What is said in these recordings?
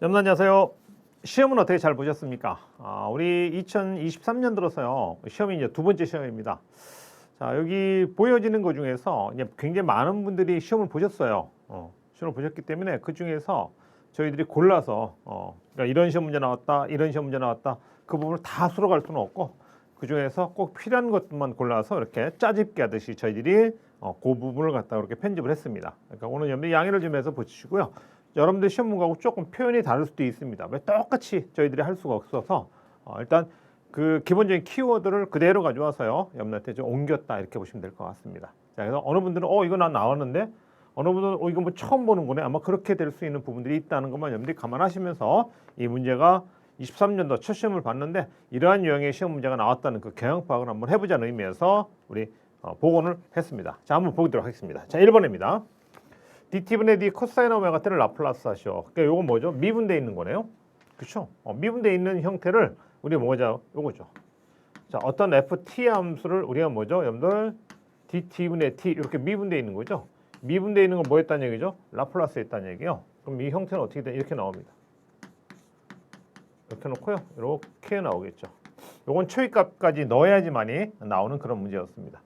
여러분 안녕하세요. 시험은 어떻게 잘 보셨습니까? 우리 2023년 들어서요. 시험이 이제 두 번째 시험입니다. 자, 여기 보여지는 것 중에서 이제 굉장히 많은 분들이 시험을 보셨어요. 시험을 보셨기 때문에 그 중에서 저희들이 골라서 그러니까 이런 시험 문제 나왔다, 이런 시험 문제 나왔다, 그 부분을 다 풀어갈 수는 없고 그 중에서 꼭 필요한 것만 골라서 이렇게 짜집기 하듯이 저희들이 그 부분을 갖다가 이렇게 편집을 했습니다. 그러니까 오늘 여러분들 양해를 좀 해서 보시고요. 여러분들 시험 문제하고 조금 표현이 다를 수도 있습니다. 왜 똑같이 저희들이 할 수가 없어서 일단 그 기본적인 키워드를 그대로 가져와서요. 여러분한테 좀 옮겼다 이렇게 보시면 될 것 같습니다. 자, 그래서 어느 분들은 이거 나 나왔는데 어느 분들은 이거 뭐 처음 보는 거네. 아마 그렇게 될 수 있는 부분들이 있다는 것만 여러분들이 감안하시면서 이 문제가 23년도 첫 시험을 봤는데 이러한 유형의 시험 문제가 나왔다는 그 경향 파악을 한번 해보자는 의미에서 우리 복원을 했습니다. 자, 한번 보도록 하겠습니다. 자, 1번입니다. dt분의 d 코사인 오메가 t를 라플라스 하시오. 그러니까 요건 뭐죠? 미분되어 있는 거네요. 그렇죠? 미분되어 있는 형태를 우리가 뭐죠? 요거죠. 자, 어떤 ft 함수를 우리가 뭐죠? 여러분들 dt분의 t 이렇게 미분되어 있는 거죠. 미분되어 있는 건 뭐 했다는 얘기죠? 라플라스 했다는 얘기요. 그럼 이 형태는 어떻게 돼? 이렇게 나옵니다. 이렇게 놓고요. 이렇게 나오겠죠. 요건 초이값까지 넣어야지만이 나오는 그런 문제였습니다.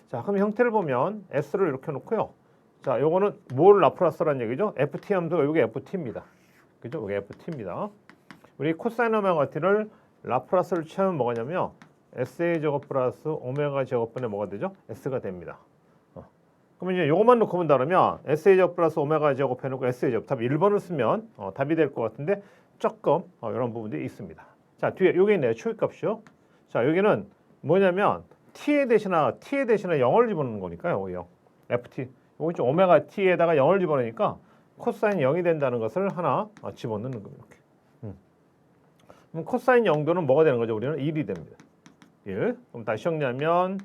자, 그럼 형태를 보면 s를 이렇게 놓고요. 자, 요거는 뭘 라플라스라는 얘기죠? ft 함수가 요게 ft입니다. 그죠? 요게 ft입니다. 우리 코사인 오메가 t를 라플라스를 취하면 뭐가냐면요. sa 제곱 플러스 오메가 제곱분의 뭐가 되죠? s가 됩니다. 그러면 이제 요것만 놓고 본다 그러면 sa 제곱 플러스 오메가 제곱 해놓고 sa 제곱 답 1번을 쓰면 답이 될 것 같은데 조금 이런 부분들이 있습니다. 자, 뒤에 요게 있네요. 초이값이요. 자, 여기는 뭐냐면 t에 대신에 0을 집어넣는 거니까요. 0. ft. 요거 좀 오메가 t에다가 0을 집어넣으니까 코사인 0이 된다는 것을 하나 집어넣는 겁니다. 이렇게. 그럼 코사인 0도는 뭐가 되는 거죠? 우리는 1이 됩니다. 1. 그럼 다시 정리하면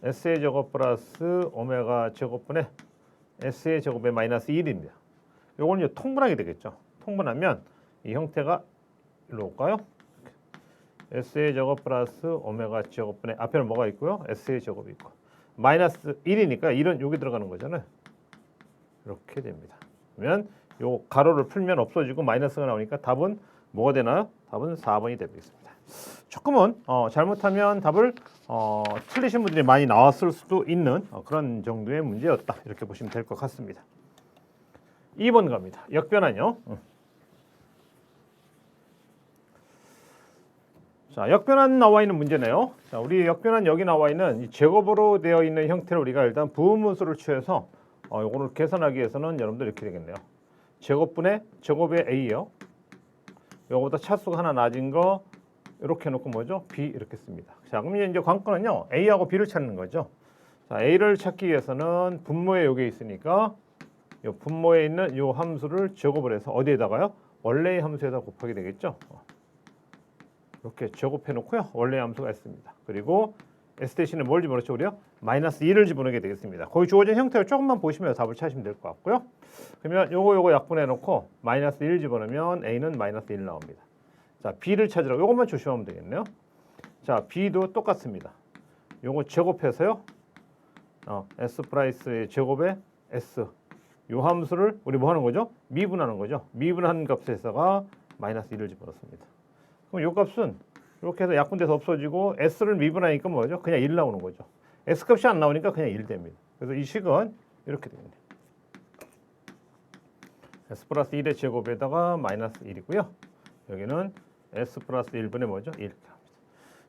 s의 제곱 플러스 오메가 제곱분의 s의 제곱의 마이너스 1입니다. 요거는 이제 통분하게 되겠죠. 통분하면 이 형태가 일로 올까요? s의 제곱 플러스 오메가 제곱분의 앞에는 뭐가 있고요? s의 제곱이 있고 마이너스 1이니까 1은 여기 들어가는 거잖아요. 이렇게 됩니다. 그러면 요 가로를 풀면 없어지고 마이너스가 나오니까 답은 뭐가 되나요? 답은 4번이 되겠습니다. 조금은 잘못하면 답을 틀리신 분들이 많이 나왔을 수도 있는 그런 정도의 문제였다. 이렇게 보시면 될 것 같습니다. 2번 갑니다. 역변환요. 자, 역변환 나와 있는 문제네요. 자, 우리 역변환 여기 나와 있는 이 제곱으로 되어 있는 형태를 우리가 일단 부분수를 취해서 요거를 계산하기 위해서는 여러분들 이렇게 되겠네요. 제곱분의 제곱의 a요. 요거보다 차수가 하나 낮은 거 이렇게 놓고 뭐죠? b 이렇게 씁니다. 자, 그럼 이제 관건은요. a하고 b를 찾는 거죠. 자, a를 찾기 위해서는 분모에 요게 있으니까 요 분모에 있는 요 함수를 제곱을 해서 어디에다가요? 원래의 함수에다 곱하게 되겠죠. 이렇게 제곱해 놓고요. 원래 함수가 있습니다. 그리고 s 대신에 뭘 집어넣죠? 우리요? 마이너스 2를 집어넣게 되겠습니다. 거기 주어진 형태를 조금만 보시면 답을 찾으시면 될 것 같고요. 그러면 요거 약분해 놓고 마이너스 1 집어넣으면 a는 마이너스 1 나옵니다. 자, b를 찾으라고 요것만 조심하면 되겠네요. 자, b도 똑같습니다. 요거 제곱해서요. s 플러스의 제곱에 s 요 함수를 우리 뭐 하는 거죠? 미분하는 거죠. 미분한 값에서가 마이너스 1을 집어넣습니다. 그럼 요 값은 이렇게 해서 약분돼서 없어지고 s를 미분하니까 뭐죠? 그냥 1 나오는 거죠. s 값이 안 나오니까 그냥 1 됩니다. 그래서 이 식은 이렇게 됩니다. s 플러스 1의 제곱에다가 마이너스 1이고요. 여기는 s 플러스 1분의 뭐죠? 1 이렇게 합니다.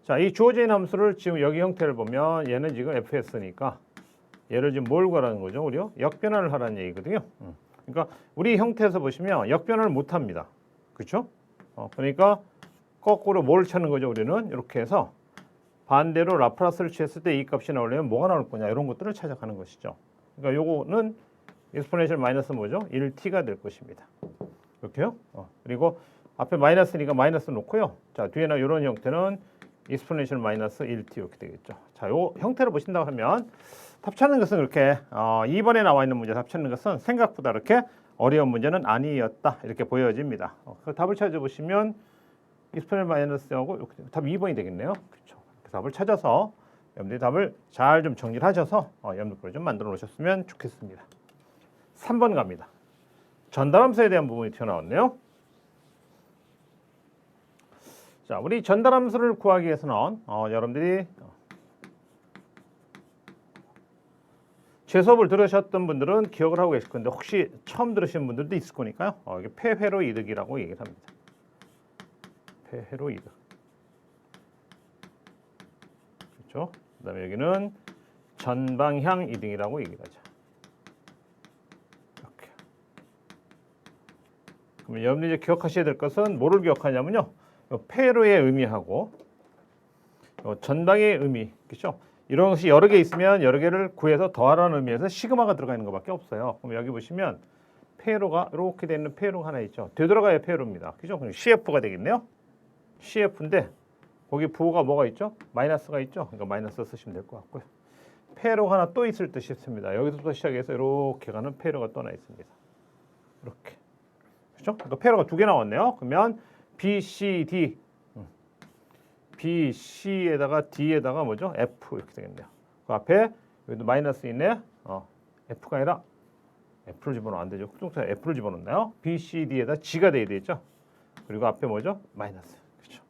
자, 이 주어진 함수를 지금 여기 형태를 보면 얘는 지금 fs니까 얘를 지금 뭘 구하라는 거죠? 우리요? 역변환을 하라는 얘기거든요. 그러니까 우리 형태에서 보시면 역변환을 못 합니다. 그렇죠? 그러니까 거꾸로 뭘 찾는 거죠? 우리는 이렇게 해서 반대로 라플라스를 취했을 때 이 값이 나오려면 뭐가 나올 거냐 이런 것들을 찾아가는 것이죠. 그러니까 요거는 익스포넨셜 마이너스 뭐죠? 1t가 될 것입니다. 이렇게요. 그리고 앞에 마이너스니까 마이너스 놓고요. 자, 뒤에는 이런 형태는 익스포넨셜 마이너스 1t 이렇게 되겠죠. 자, 요 형태를 보신다고 하면 답 찾는 것은 이렇게 2번에 나와 있는 문제 답 찾는 것은 생각보다 이렇게 어려운 문제는 아니었다 이렇게 보여집니다. 그 답을 찾아보시면 익스포넨셜 마이너스하고 답 2번이 되겠네요. 그렇죠. 그 답을 찾아서 여러분들이 답을 잘 좀 정리를 하셔서 여러분들 걸 좀 만들어 놓으셨으면 좋겠습니다. 3번 갑니다. 전달함수에 대한 부분이 튀어나왔네요. 자, 우리 전달함수를 구하기 위해서는 여러분들이 제 수업을 들으셨던 분들은 기억을 하고 계실 건데 혹시 처음 들으신 분들도 있을 거니까요. 이게 폐회로 이득이라고 얘기를 합니다. 폐회로 이득. 그렇죠? 그다음에 여기는 전방향 이등이라고 얘기를 하죠. 이렇게. 그러면 여러분들이 이제 기억하셔야 될 것은 뭐를 기억하냐면요. 폐로의 의미하고 전방의 의미, 그렇죠? 이런 것이 여러 개 있으면 여러 개를 구해서 더하라는 의미에서 시그마가 들어가 있는 것밖에 없어요. 그럼 여기 보시면 폐로가 이렇게 되는 폐로가 하나 있죠. 되돌아가야 폐로입니다. 그죠? 그럼 CF가 되겠네요. CF인데 거기 부호가 뭐가 있죠? 마이너스가 있죠. 그러니까 마이너스 쓰시면 될 것 같고요. 폐로가 하나 또 있을 듯 싶습니다. 여기서부터 시작해서 이렇게 가는 폐로가 또 하나 있습니다. 이렇게. 그렇죠? 그러니까 폐로가 두 개 나왔네요. 그러면 B, C, D. B, C에다가 D에다가 뭐죠? F 이렇게 되겠네요. 그 앞에 여기도 마이너스 있네. F가 아니라 F를 집어넣으면 안 되죠. 특성상 F를 집어넣나요? B, C, D에다 G가 돼야 되겠죠. 그리고 앞에 뭐죠? 마이너스. 그렇죠.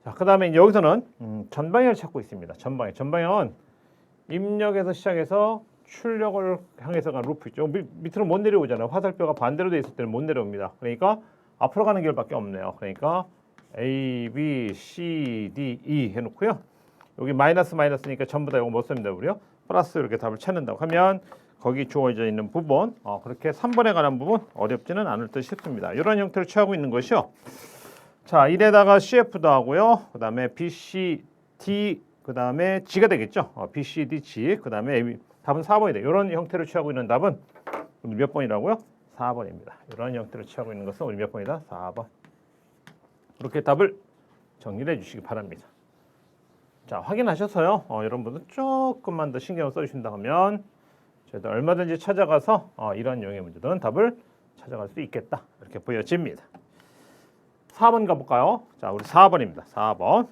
자, 그다음에 여기서는 전방향을 찾고 있습니다. 전방향은 입력에서 시작해서 출력을 향해서 가는 루프 있죠. 밑으로 못 내려오잖아요. 화살표가 반대로 돼 있을 때는 못 내려옵니다. 그러니까 앞으로 가는 길밖에 없네요. 그러니까 A, B, C, D, E 해놓고요. 여기 마이너스니까 전부 다 이거 못 씁니다. 우리요. 플러스 이렇게 답을 찾는다고 하면 거기 주어져 있는 부분, 그렇게 3번에 관한 부분 어렵지는 않을 듯 싶습니다. 이런 형태를 취하고 있는 것이요. 자, 1에다가 CF도 하고요. 그 다음에 B, C, D, 그 다음에 G가 되겠죠. B, C, D, G, 그 다음에 A, 답은 4번이 돼요. 이런 형태를 취하고 있는 답은 몇 번이라고요? 4번입니다. 이런 형태를 취하고 있는 것은 우리 몇 번이다? 4번. 이렇게 답을 정리해 주시기 바랍니다. 자, 확인하셔서요. 여러분들 조금만 더 신경을 써주신다 하면 저희도 얼마든지 찾아가서 이런 유형의 문제들은 답을 찾아갈 수 있겠다. 이렇게 보여집니다. 4번 가볼까요? 자, 우리 4번입니다. 4번.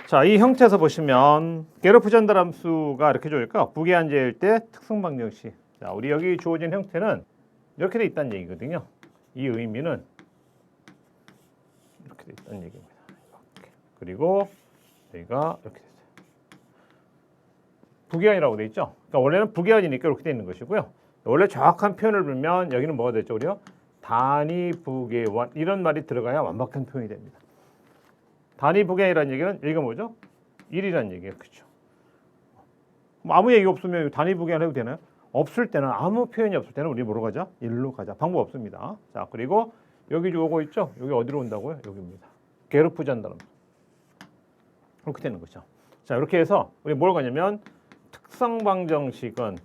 자, 이 형태에서 보시면 게르프 전달함수가 이렇게 주어질까요? 부계한제일 때 특성 방정식. 자, 우리 여기 주어진 형태는 이렇게 돼 있다는 얘기거든요. 이 의미는 이렇게 돼 있다는 얘기입니다. 이렇게. 그리고 여기가 이렇게 됐어요. 부계한이라고 돼 있죠. 그러니까 원래는 부계한이니까 이렇게 돼 있는 것이고요. 원래 정확한 표현을 불면 여기는 뭐가 됐죠, 우리요? 단위 부계원 이런 말이 들어가야 완벽한 표현이 됩니다. 단위 부계이라는 얘기는 여기가 뭐죠? 1이라는 얘기예요. 그렇죠? 아무 얘기 없으면 단위 부계안 해도 되나요? 없을 때는 아무 표현이 없을 때는 우리 뭐로 가자? 1로 가자. 방법 없습니다. 자, 그리고 여기 요거 있죠? 여기 어디로 온다고요? 여기입니다. 게르프 전달함수. 이렇게 되는 거죠. 자, 이렇게 해서 우리 뭘 가냐면 특성 방정식은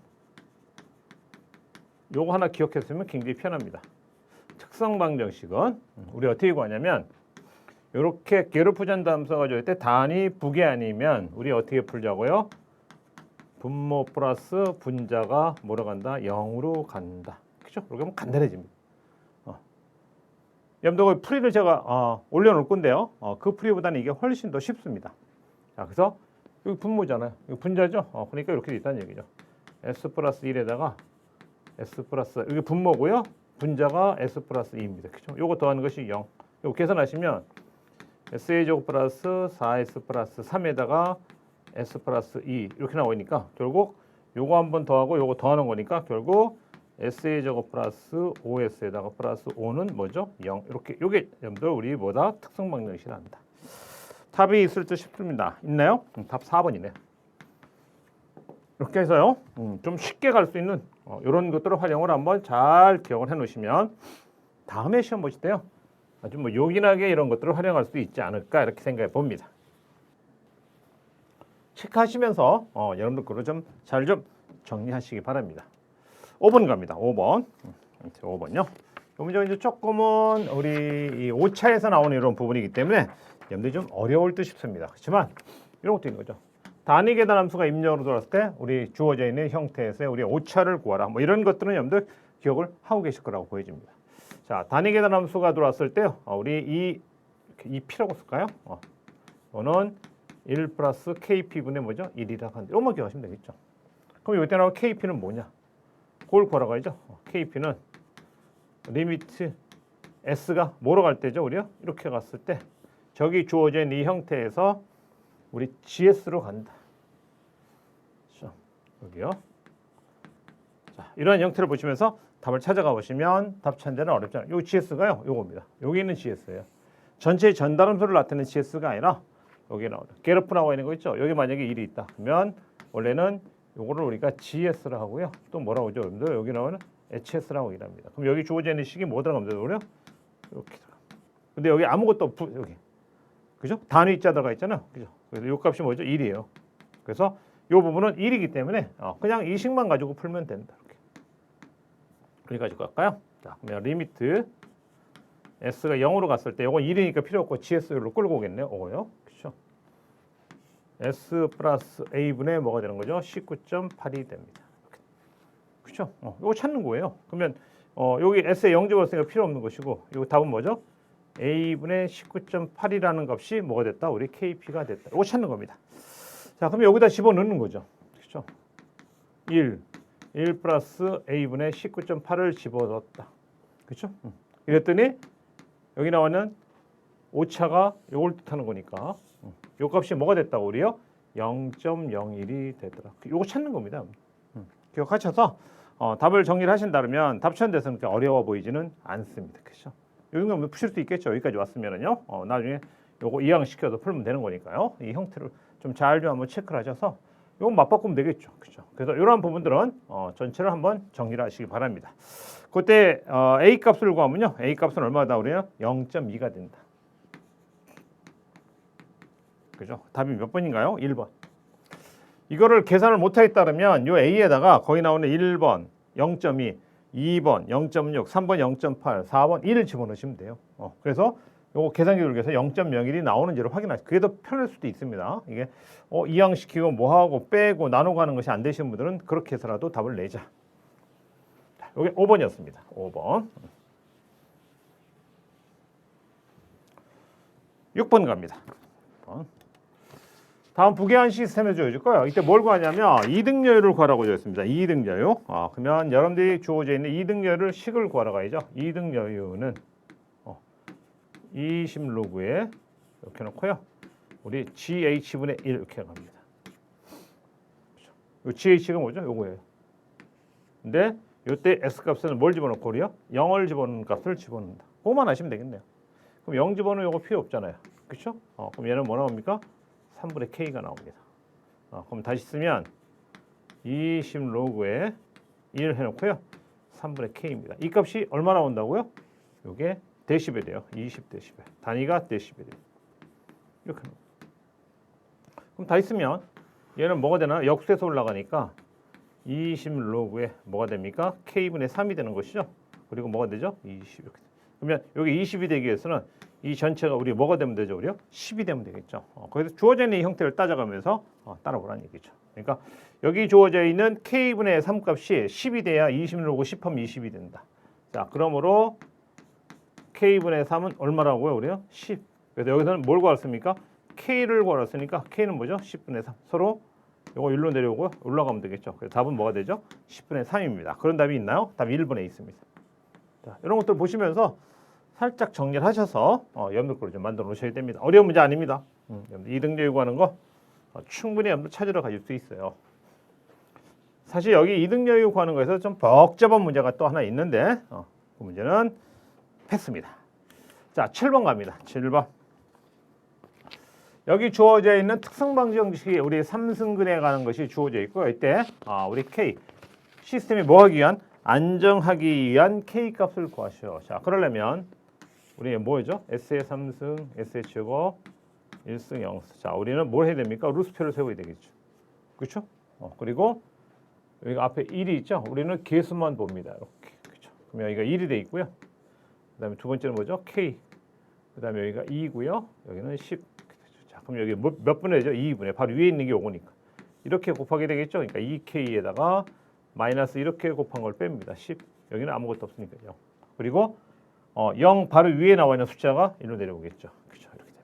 요거 하나 기억했으면 굉장히 편합니다. 특성 방정식은 우리 어떻게 구하냐면 이렇게 게르프 전달함수가 줄 때 단위 부계아니면 우리 어떻게 풀자고요? 분모 플러스 분자가 뭐로 간다? 0으로 간다. 그죠? 그렇게 하면 간단해집니다. 여러분들 풀이를 제가 올려놓을 건데요. 그 풀이보다는 이게 훨씬 더 쉽습니다. 자, 그래서 여기 분모잖아요. 여기 분자죠? 그러니까 이렇게 돼 있다는 얘기죠. S 플러스 1에다가 S 플러스 여기 분모고요. 분자가 S 플러스 2입니다. 그죠? 요거 더하는 것이 0. 요거 계산하시면 S제곱 플러스 4S 플러스 3에다가 S 플러스 2 이렇게 나오니까 결국 요거 한 번 더하고 요거 더하는 거니까 결국 S제곱 플러스 5S에다가 플러스 5는 뭐죠? 0 이렇게 요게 여러분들 우리 뭐다? 특성 방정식이란다. 답이 있을 듯 싶습니다. 있나요? 답 4번이네. 이렇게 해서요. 좀 쉽게 갈 수 있는 이런 것들을 활용을 한번 잘 기억을 해 놓으시면 다음에 시험 보실 때요. 아주 뭐 요긴하게 이런 것들을 활용할 수 있지 않을까 이렇게 생각해 봅니다. 체크하시면서 여러분들 거를 좀 잘 좀 정리하시기 바랍니다. 5번 갑니다. 5번. 5번요. 이 문제가 이제 조금은 우리 이 5차에서 나오는 이런 부분이기 때문에 여러분들이 좀 어려울 듯 싶습니다. 그렇지만 이런 것도 있는 거죠. 단위 계산함수가 입력으로 들어왔을 때 우리 주어져 있는 형태에서 우리 5차를 구하라. 뭐 이런 것들은 여러분들 기억을 하고 계실 거라고 보여집니다. 자, 단위 계산함수가 들어왔을 때요. 우리 이 P라고 쓸까요? 이거는 1 플러스 KP분의 뭐죠? 1이라고 하는데 이것만 기억하시면 되겠죠. 그럼 이때 나온 KP는 뭐냐? 그걸 구하러 가야죠. KP는 리미트 S가 뭐로 갈 때죠? 우리요? 이렇게 갔을 때 저기 주어져 있는 이 형태에서 우리 GS로 간다. 그렇죠? 여기요. 자, 이러한 형태를 보시면서 답을 찾아가 보시면 답 찾는 데는 어렵잖아요. 요 GS가요. 요겁니다. 여기 있는 GS예요. 전체의 전달함수를 나타내는 GS가 아니라 여기 나오는 게르프 나와 있는 거 있죠. 여기 만약에 1이 있다. 그러면 원래는 요거를 우리가 GS라 하고요. 또 뭐라고 하죠? 여러분들 여기 나오는 HS라고 일합니다. 그럼 여기 주어져 있는 식이 뭐 들어가면 되죠? 이렇게 들어가. 근데 여기 아무것도 없고 여기. 그죠? 단위자 들어가 있잖아요. 그죠? 그래서 요 값이 뭐죠? 1이에요. 그래서 요 부분은 1이기 때문에 그냥 이 식만 가지고 풀면 된다. 이렇게. 여기 가지고 갈까요? 자, 그러면 리미트 s가 0으로 갔을 때 요건 1이니까 필요 없고 GS로 끌고 오겠네요. 오고요. 그렇죠? s 플러스 a분의 뭐가 되는 거죠? 19.8이 됩니다. 그렇죠? 요거 찾는 거예요. 그러면 여기 s에 0 집어넣으니까 필요 없는 것이고 요 답은 뭐죠? a분의 19.8이라는 값이 뭐가 됐다? 우리 kp가 됐다. 이거 찾는 겁니다. 자, 그럼 여기다 집어넣는 거죠. 그렇죠? 1 플러스 a분의 19.8을 집어넣었다. 그렇죠? 이랬더니 여기 나오는 오차가 요걸 뜻하는 거니까 요 값이 뭐가 됐다고 우리요? 0.01이 되더라. 요거 찾는 겁니다. 기억하셔서 답을 정리를 하신다면 답 찾는 데서는 그렇게 어려워 보이지는 않습니다. 그렇죠? 요 정도면 푸실 수 있겠죠. 여기까지 왔으면은요. 나중에 요거 이항시켜서 풀면 되는 거니까요. 이 형태를 좀 잘 좀 한번 체크를 하셔서 요건 맞바꾸면 되겠죠. 그렇죠? 그래서 이러한 부분들은 전체를 한번 정리를 하시기 바랍니다. 그때 A 값을 구하면요. A 값은 얼마다 그래요? 0.2가 된다. 그죠? 답이 몇 번인가요? 1번. 이거를 계산을 못 하겠다 그러면 요 A에다가 거기 나오는 1번 0.2, 2번 0.6, 3번 0.8, 4번 1을 집어넣으시면 돼요. 그래서 요거 계산기 돌려서 0.01이 나오는지를 확인하시고 그게 더 편할 수도 있습니다. 이게 이항시키고 뭐하고 빼고 나누고 하는 것이 안 되시는 분들은 그렇게 해서라도 답을 내자. 여기 5번이었습니다. 5번. 6번 갑니다. 다음 부계한 시스템에 주어질 거예요. 이때 뭘 구하냐면 이등여율을 구하라고 되어 있습니다. 이등여율. 그러면 여러분들이 주어져 있는 이등여율을 식을 구하러 가야죠. 이등여율은 20로그에 이렇게 놓고요. 우리 GH분의 1 이렇게 갑니다. 이 GH가 뭐죠? 요거예요. 근데 이때 S 값에는 뭘 집어넣고 우리요? 0을 집어넣는 값을 집어넣는다. 그거만 하시면 되겠네요. 그럼 0 집어넣으면 이거 필요 없잖아요. 그렇죠? 그럼 얘는 뭐 나옵니까? 3분의 K가 나옵니다. 그럼 다시 쓰면 20로그에 1 해놓고요. 3분의 K입니다. 이 값이 얼마 나온다고요? 이게 데시벨이에요. 20데시벨. 단위가 데시벨이에요. 이렇게. 그럼 다 있으면 얘는 뭐가 되나? 역수해서 올라가니까 20로그에 뭐가 됩니까? K분의 3이 되는 것이죠. 그리고 뭐가 되죠? 20 이렇게. 그러면 여기 20이 되기 위해서는 이 전체가 우리 뭐가 되면 되죠? 우리요? 10이 되면 되겠죠. 거기서 주어져 있는 이 형태를 따져가면서 따라보라는 얘기죠. 그러니까 여기 주어져 있는 K분의 3 값이 10이 돼야 20로그 10하면 20이 된다. 자, 그러므로 K분의 3은 얼마라고요? 우리요? 10. 그래서 여기서는 뭘 구했습니까? K를 구했으니까 K는 뭐죠? 10분의 3. 서로 이거 1로 내려오고 올라가면 되겠죠. 그래서 답은 뭐가 되죠? 10분의 3입니다. 그런 답이 있나요? 답이 1번에 있습니다. 자, 이런 것들 보시면서 살짝 정리를 하셔서 염두골을 좀 만들어 놓으셔야 됩니다. 어려운 문제 아닙니다. 이등여율 구하는 거 충분히 염두 찾으러 가실 수 있어요. 사실 여기 이등여율 구하는 거에서 좀 복잡한 문제가 또 하나 있는데 그 문제는 패스입니다. 자, 7번 갑니다. 7번. 여기 주어져 있는 특성방지 형식이 우리 3승근에 가는 것이 주어져 있고요. 이때 우리 K 시스템이 뭐 하기 위한? 안정하기 위한 K 값을 구하시오. 자, 그러려면 우리 뭐죠? S의 3승, S의 최고, 1승, 0승. 자, 우리는 뭘 해야 됩니까? 루스표를 세워야 되겠죠. 그렇죠? 그리고 여기 앞에 1이 있죠? 우리는 개수만 봅니다. 이렇게. 그렇죠? 그럼 여기가 1이 돼 있고요. 그다음에 두 번째는 뭐죠? K. 그다음에 여기가 2고요. 여기는 10. 자, 그럼 여기 몇 분의 되죠? 2분의. 바로 위에 있는 게 요거니까. 이렇게 곱하게 되겠죠? 그러니까 2K에다가 마이너스 이렇게 곱한 걸 뺍니다. 10. 여기는 아무것도 없으니까요. 그리고 0 바로 위에 나와 있는 숫자가 1로 내려오겠죠. 그렇죠? 이렇게 됩니다.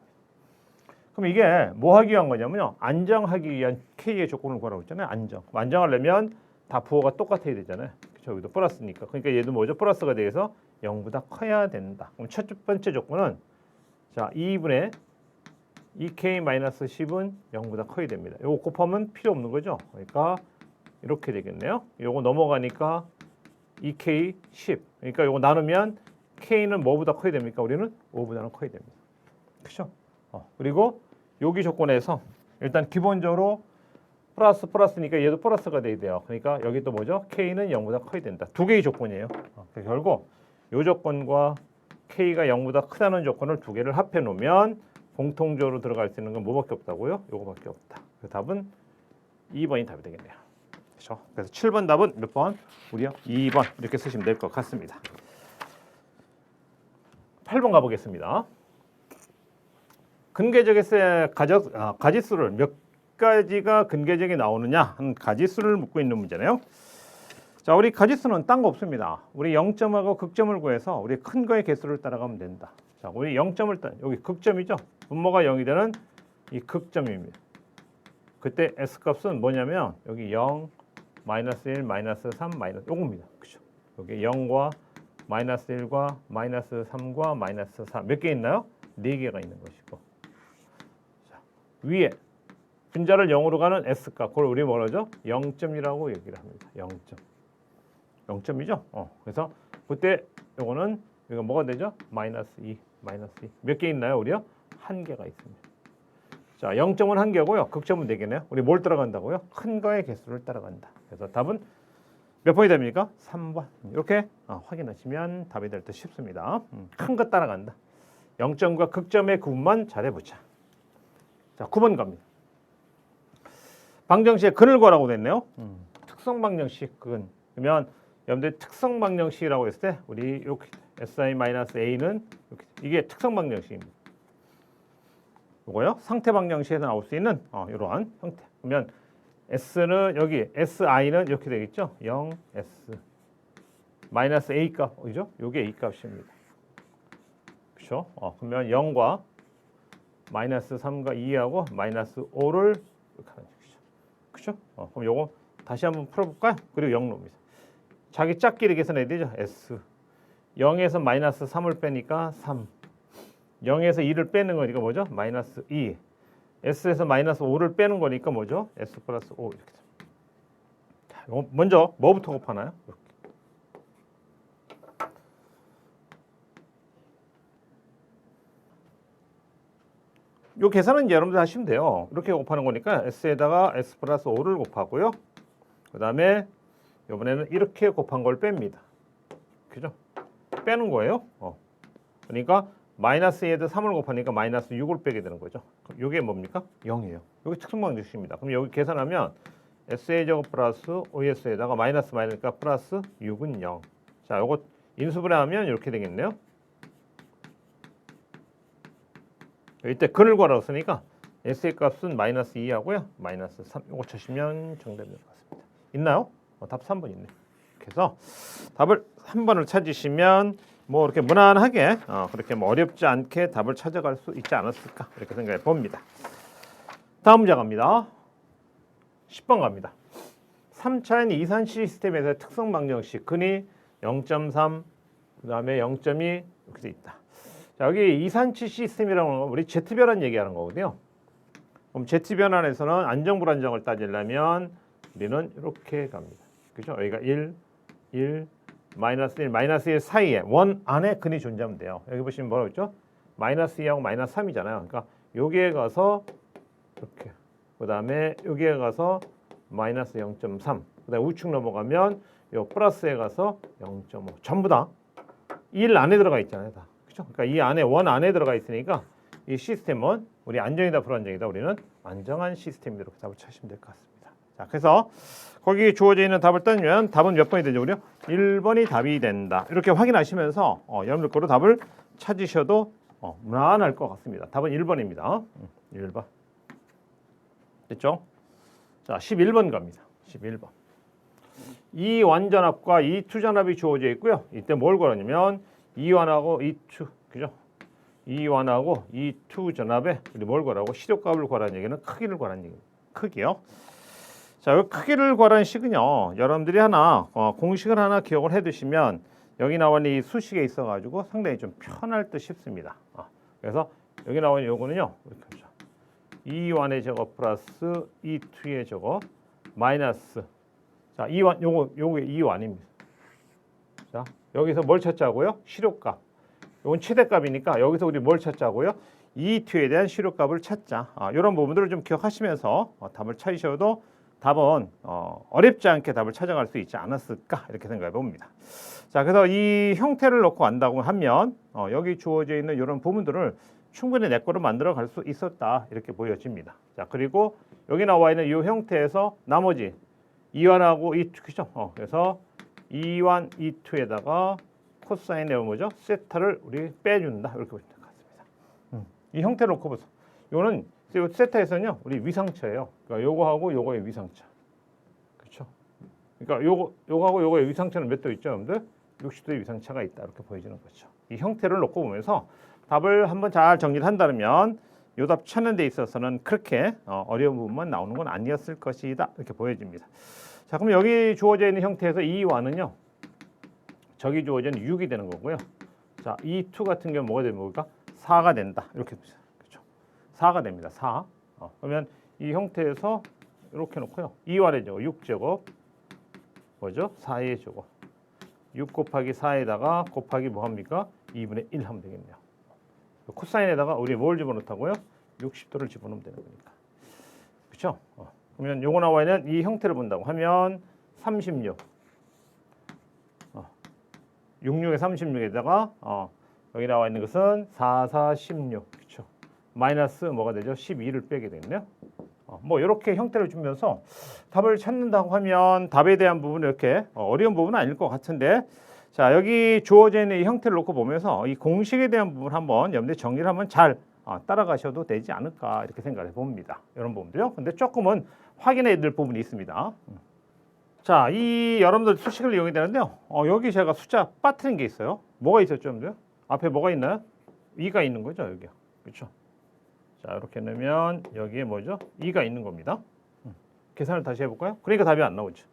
그럼 이게 뭐 하기 위한 거냐면요. 안정하기 위한 K의 조건을 구하라고 했잖아요. 안정. 안정하려면 다 부호가 똑같아야 되잖아요. 그렇죠? 여기도 플러스니까. 그러니까 얘도 뭐죠? 플러스가 돼서 0보다 커야 된다. 그럼 첫 번째 조건은 자, 2분의 2k-10은 0보다 커야 됩니다. 요거 곱하면 필요 없는 거죠. 그러니까 이렇게 되겠네요. 요거 넘어가니까 2k 10. 그러니까 요거 나누면 k는 뭐보다 커야 됩니까? 우리는 5보다는 커야 됩니다. 그렇죠? 그리고 여기 조건에서 일단 기본적으로 플러스니까 얘도 플러스가 돼야 돼요. 그러니까 여기 또 뭐죠? k는 0보다 커야 된다. 두 개의 조건이에요. 결국 이 조건과 k가 0보다 크다는 조건을 두 개를 합해 놓으면 공통적으로 들어갈 수 있는 건 뭐밖에 없다고요? 요거밖에 없다. 그 답은 2번이 답이 되겠네요. 그렇죠? 그래서 7번 답은 몇 번? 우리요? 2번 이렇게 쓰시면 될 것 같습니다. 8번 가보겠습니다. 근계적에서의 가지수를 몇 가지가 근계적이 나오느냐 하는 가지수를 묻고 있는 문제네요. 자, 우리 가지수는 딴 거 없습니다. 우리 0점하고 극점을 구해서 우리 큰 거의 개수를 따라가면 된다. 자, 우리 0점을 여기 극점이죠. 분모가 0이 되는 이 극점입니다. 그때 S 값은 뭐냐면 여기 0, 마이너스 1, 마이너스 3, 마이너스 요겁니다. 그죠? 여기 0과 마이너스 1과 마이너스 3과 마이너스 4 몇 개 있나요? 4개가 있는 것이고. 자, 위에 분자를 0으로 가는 S 값, 그걸 우리 뭐라 하죠? 0점이라고 얘기를 합니다. 0점. 0점이죠? 그래서 그때 요거는 이거 뭐가 되죠? 마이너스 2, 마이너스 2. 몇 개 있나요, 우리요? 1개가 있습니다. 자, 0점은 1개고요. 극점은 4개네요. 우리 뭘 따라간다고요? 큰 거의 개수를 따라간다. 그래서 답은 몇 번이 됩니까? 3번. 이렇게 확인하시면 답이 될 듯 싶습니다. 큰 거 따라간다. 0점과 극점의 구분만 잘해보자. 자, 9번 갑니다. 방정식의 근을 구하라고 됐네요. 특성 방정식 근. 그러면 여러분들 특성 방정식이라고 했을 때 우리 이렇게 si-a는 이렇게, 이게 특성 방정식입니다. 이거요. 상태 방정식에서 나올 수 있는 이러한 형태. 그러면 s는 여기 si는 이렇게 되겠죠. 0 s 마이너스 a 값, 그죠? 이게 a 값입니다. 그렇죠? 그러면 0과 마이너스 3과 2하고 마이너스 5를 이렇게 하는 식이죠. 그렇죠? 그럼 요거 다시 한번 풀어볼까요? 그리고 0 놓습니다. 자기 짝끼리 계산해야 되죠. S 0에서 마이너스 3을 빼니까 3 0에서 2를 빼는 거니까 뭐죠? 마이너스 2 S에서 마이너스 5를 빼는 거니까 뭐죠? S 플러스 5 이렇게 됩니다. 자, 먼저 뭐부터 곱하나요? 이렇게. 요 계산은 여러분들 하시면 돼요. 이렇게 곱하는 거니까 S에다가 S 플러스 5를 곱하고요. 그 다음에 이번에는 이렇게 곱한 걸 뺍니다. 그죠? 빼는 거예요. 그러니까 마이너스 2에다 3을 곱하니까 마이너스 6을 빼게 되는 거죠. 이게 뭡니까? 0이에요. 이게 특성방정식입니다. 그럼 여기 계산하면 SA 제곱 플러스 5S에다가 마이너스 마이너스니까 플러스 6은 0. 자, 요거 인수분해하면 이렇게 되겠네요. 이때 근을 구하라고 쓰니까 SA 값은 마이너스 2하고요. 마이너스 3. 요거 쳐시면 정답이 될 것 같습니다. 있나요? 답 3번 있네. 그래서 답을 3번을 찾으시면 뭐 이렇게 무난하게 그렇게 뭐 어렵지 않게 답을 찾아갈 수 있지 않았을까 이렇게 생각해 봅니다. 다음 문제 갑니다. 10번 갑니다. 3차원 이산 시스템에서의 특성 방정식 근이 0.3 그다음에 0.2 이렇게 돼 있다. 자, 여기 이산치 시스템이라는 건 우리 Z변환 얘기하는 거거든요. 그럼 Z변환에서는 안정 불안정을 따지려면 우리는 이렇게 갑니다. 그죠? 여기가 1, 마이너스 1, 마이너스 1 사이에 원 안에 근이 존재하면 돼요. 여기 보시면 뭐라고 했죠? 마이너스 2하고 마이너스 3이잖아요. 그러니까 여기에 가서 이렇게 그 다음에 여기에 가서 마이너스 0.3 그 다음에 우측 넘어가면 요 플러스에 가서 0.5 전부 다 1 안에 들어가 있잖아요. 다. 그죠? 그러니까 이 안에 원 안에 들어가 있으니까 이 시스템은 우리 안정이다 불안정이다 우리는 안정한 시스템이다 이렇게 답을 찾으시면 될 것 같습니다. 자, 그래서 거기 주어져 있는 답을 따면 답은 몇 번이 되죠, 우리요? 1번이 답이 된다. 이렇게 확인하시면서 여러분들 거로 답을 찾으셔도 무난할 것 같습니다. 답은 1번입니다. 1번. 됐죠? 자, 11번 갑니다. 11번. 이 완전합과 이 투전합이 주어져 있고요. 이때 뭘 구하냐면 이완하고 이 투, 그죠? 이완하고 이 투전합에 우리 뭘 구하라고? 시력값을 구하라는 얘기는 크기를 구하라는 얘기입니다. 크기요. 자, 이 크기를 구하라는 식은요. 여러분들이 하나 공식을 하나 기억을 해두시면 여기 나온 이 수식에 있어가지고 상당히 좀 편할 듯 싶습니다. 그래서 여기 나온 요거는요. 이렇게 하죠. E1의 저거 플러스 E2의 저거 마이너스. 자, E1 요게 E1입니다. 자, 여기서 뭘 찾자고요? 실효값. 이건 최대값이니까 여기서 우리 뭘 찾자고요? E2에 대한 실효값을 찾자. 이런 부분들을 좀 기억하시면서 답을 찾으셔도 답은 어렵지 않게 답을 찾아갈 수 있지 않았을까 이렇게 생각해 봅니다. 자, 그래서 이 형태를 놓고 안다고 하면 여기 주어져 있는 이런 부분들을 충분히 내 거로 만들어 갈 수 있었다 이렇게 보여집니다. 자, 그리고 여기 나와 있는 이 형태에서 나머지 E1하고 E2 그죠? 그래서 E1, E2에다가 코사인의 뭐죠? 세타를 우리 빼준다 이렇게 보시면 될 것 같습니다. 이 형태를 놓고 보세요. 이거는 세타에서는요 우리 위상차예요. 그러니까 요거하고 요거의 위상차, 그렇죠? 그러니까 요거하고 요거의 위상차는 몇 도 있죠, 여러분들? 60도의 위상차가 있다 이렇게 보여지는 거죠. 이 형태를 놓고 보면서 답을 한번 잘 정리를 한다면 요 답 찾는 데 있어서는 그렇게 어려운 부분만 나오는 건 아니었을 것이다 이렇게 보여집니다. 자, 그럼 여기 주어져 있는 형태에서 E1은요 저기 주어진 6이 되는 거고요. 자, E2 같은 경우 뭐가 되는 겁니까? 4가 된다. 이렇게 보세요. 그렇죠? 4가 됩니다. 4. 그러면 이 형태에서 이렇게 놓고요. E1의 제곱, 6제곱 뭐죠? 4의 제곱. 6 곱하기 4에다가 곱하기 뭐 합니까? 2분의 1 하면 되겠네요. 코사인에다가 우리 뭘 집어넣다고요? 60도를 집어넣으면 되는 거니까. 그렇죠? 그러면 요거 나와 있는 이 형태를 본다고 하면 36. 66에 36에다가 여기 나와 있는 것은 4, 4, 16. 그렇죠? 마이너스 뭐가 되죠? 12를 빼게 되겠네요. 뭐 이렇게 형태를 주면서 답을 찾는다고 하면 답에 대한 부분은 이렇게 어려운 부분은 아닐 것 같은데 자, 여기 주어져 있는 이 형태를 놓고 보면서 이 공식에 대한 부분 한번 여러분들 정리를 하면 잘 따라가셔도 되지 않을까 이렇게 생각해 봅니다. 이런 부분들요. 근데 조금은 확인해야 될 부분이 있습니다. 자, 이 여러분들 수식을 이용해야 되는데요. 여기 제가 숫자 빠뜨린 게 있어요. 뭐가 있었죠, 여러분들? 앞에 뭐가 있나요? 2가 있는 거죠, 여기요. 그렇죠? 자, 이렇게 넣으면 여기에 뭐죠? 2가 있는 겁니다. 계산을 다시 해볼까요? 그러니까 답이 안 나오죠.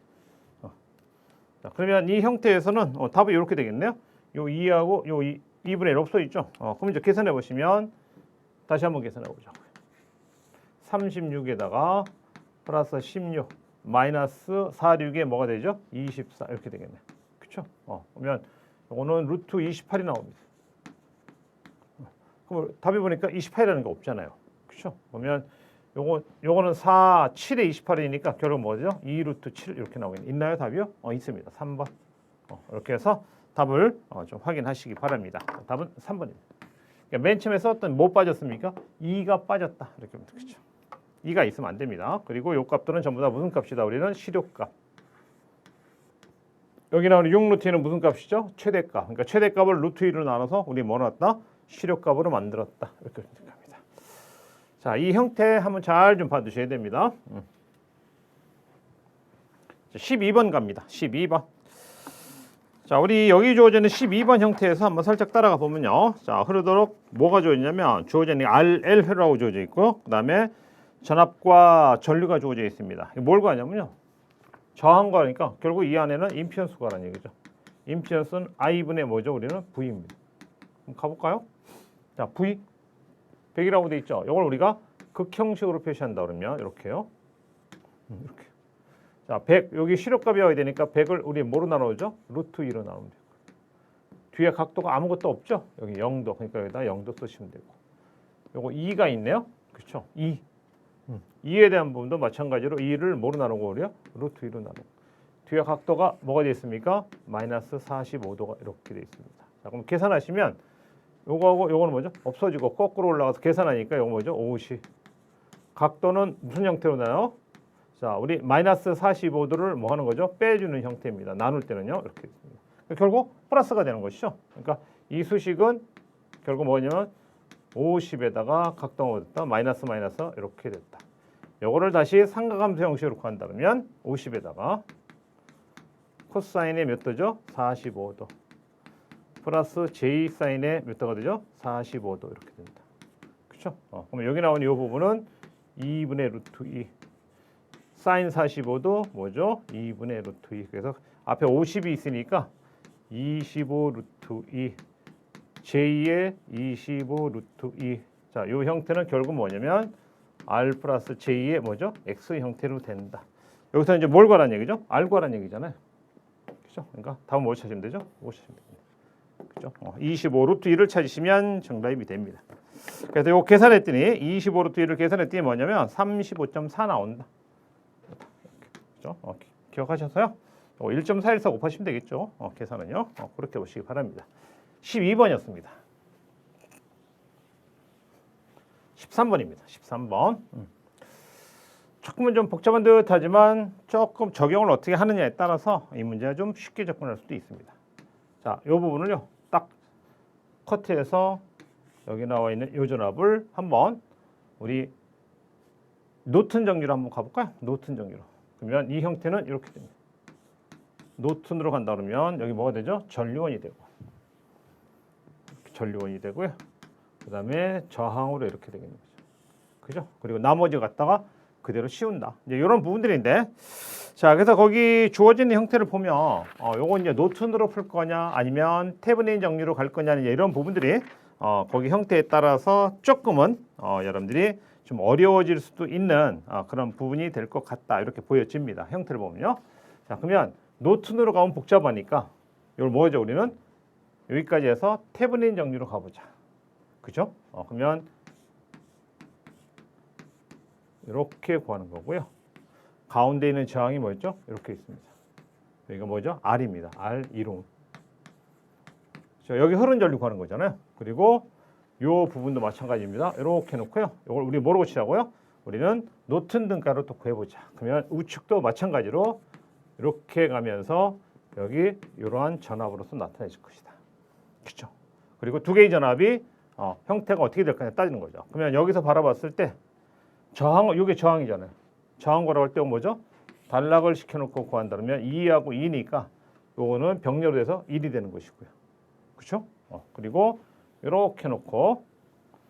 자, 그러면 이 형태에서는 답이 이렇게 되겠네요. 요 2하고 요 2분의 1 없어 있죠. 그럼 이제 계산해 보시면 다시 한번 계산해 보죠. 36에다가 플러스 16 마이너스 4, 6에 뭐가 되죠? 24 이렇게 되겠네요. 그렇죠? 그러면 이거는 루트 28이 나옵니다. 그럼 답이 보니까 28이라는 게 없잖아요. 그렇죠? 그러면 요거는 4, 7에 28이니까 결국 뭐죠? 2 루트 7 이렇게 나오겠네요. 있나요, 답이요? 있습니다. 3번. 이렇게 해서 답을 좀 확인하시기 바랍니다. 답은 3번입니다. 그러니까 맨 처음에 썼던 뭐 빠졌습니까? 2가 빠졌다. 이렇게 하면 되겠죠. 2가 있으면 안 됩니다. 그리고 요 값들은 전부 다 무슨 값이다? 우리는 실효값. 여기 나오는 6루트는 무슨 값이죠? 최대값. 그러니까 최대값을 루트 2로 나눠서 우리 뭐 넣었다? 실효값으로 만들었다. 이렇게 생각합니다. 자, 이 형태 한번 잘 좀 봐두셔야 됩니다. 12번 갑니다. 12번. 자, 우리 여기 주어져 있는 12번 형태에서 한번 살짝 따라가 보면요. 자, 흐르도록 뭐가 주어져 있냐면 주어져 있는 RL회로라고 주어져 있고 그 다음에 전압과 전류가 주어져 있습니다. 뭘 구하냐면요. 저항과 그러니까 결국 이 안에는 임피던스 구하라는 얘기죠. 임피던스는 I분의 뭐죠? 우리는 V입니다. 그럼 가볼까요? 자, V 100이라고 돼 있죠. 이걸 우리가 극형식으로 표시한다 그러면 이렇게요. 이렇게. 자, 100 여기 실효값이어야 되니까 100을 우리 뭐로 나누죠? 루트 2로 나누면 되고. 뒤에 각도가 아무것도 없죠? 여기 0도. 그러니까 여기다 0도 쓰시면 되고. 요거 2가 있네요. 그렇죠? 2. 2에 대한 부분도 마찬가지로 2를 뭐로 나누고 그래요? 루트 2로 나누고. 뒤에 각도가 뭐가 되어 있습니까? 마이너스 45도가 이렇게 되어 있습니다. 자, 그럼 계산하시면 요거하고 요거는 뭐죠? 없어지고 거꾸로 올라가서 계산하니까 요거 뭐죠? 50. 각도는 무슨 형태로 나요? 자, 우리 마이너스 45도를 뭐 하는 거죠? 빼주는 형태입니다. 나눌 때는요. 이렇게 있습니다. 결국 플러스가 되는 것이죠. 그러니까 이 수식은 결국 뭐냐면 50에다가 각도가 됐다. 마이너스 이렇게 됐다. 요거를 다시 삼각함수 형식으로 구한다면 50에다가 코사인의 몇 도죠? 45도. 플러스 J 사인의 몇 도가 되죠? 45도 이렇게 됩니다. 그렇죠? 그럼 여기 나오는 이 부분은 2분의 루트 2. 사인 45도 뭐죠? 2분의 루트 2. 그래서 앞에 50이 있으니까 25 루트 2. J의 25 루트 2. 자, 이 형태는 결국 뭐냐면 R 플러스 J의 뭐죠? X 형태로 된다. 여기서 이제 뭘 구하라는 얘기죠? R 구하라는 얘기잖아요. 그죠? 그러니까 답은 뭘 찾으면 되죠? 뭘 찾으면 됩니다. 그죠? 25 루트 1을 찾으시면 정답이 됩니다. 그래서 이거 계산했더니 25 루트 1을 계산했더니 뭐냐면 35.4 나온다. 그죠? 기억하셨어요? 1.41서 곱하시면 되겠죠. 계산은요. 그렇게 보시기 바랍니다. 12번이었습니다. 13번입니다. 13번. 조금은 좀 복잡한 듯 하지만 조금 적용을 어떻게 하느냐에 따라서 이 문제가 좀 쉽게 접근할 수도 있습니다. 자, 이 부분을요. 딱 커트해서 여기 나와 있는 이 전압을 한번 우리 노튼 정리로 한번 가볼까요? 노튼 정리로. 그러면 이 형태는 이렇게 됩니다. 노튼으로 간다 그러면 여기 뭐가 되죠? 전류원이 되고 전류원이 되고요. 그 다음에 저항으로 이렇게 되겠는 거죠. 그죠? 그리고 나머지 갖다가 그대로 씌운다. 이제 이런 부분들인데, 자, 그래서 거기 주어진 형태를 보면, 요건 이제 노튼으로 풀 거냐, 아니면 테브닌 정리로 갈 거냐, 이런 부분들이 거기 형태에 따라서 조금은 여러분들이 좀 어려워질 수도 있는 그런 부분이 될 것 같다. 이렇게 보여집니다. 형태를 보면요. 자, 그러면 노튼으로 가면 복잡하니까 이걸 뭐죠? 우리는 여기까지 해서 테브닌 정리로 가보자. 그죠? 그러면 이렇게 구하는 거고요. 가운데 있는 저항이 뭐였죠? 이렇게 있습니다. 여기가 뭐죠? R입니다. R 이론. 여기 흐른 전류 구하는 거잖아요. 그리고 이 부분도 마찬가지입니다. 이렇게 놓고요. 이걸 우리 뭐로 고치자고요? 우리는 노튼 등가로 또 구해보자. 그러면 우측도 마찬가지로 이렇게 가면서 여기 이러한 전압으로서 나타내질 것이다. 그렇죠? 그리고 두 개의 전압이 형태가 어떻게 될 거냐 따지는 거죠. 그러면 여기서 바라봤을 때 저항, 이게 저항이잖아요. 저항 구하라고 할 때 뭐죠? 단락을 시켜놓고 구한다면 2하고 2니까 요거는 병렬로 돼서 1이 되는 것이고요. 그렇죠? 그리고 이렇게 놓고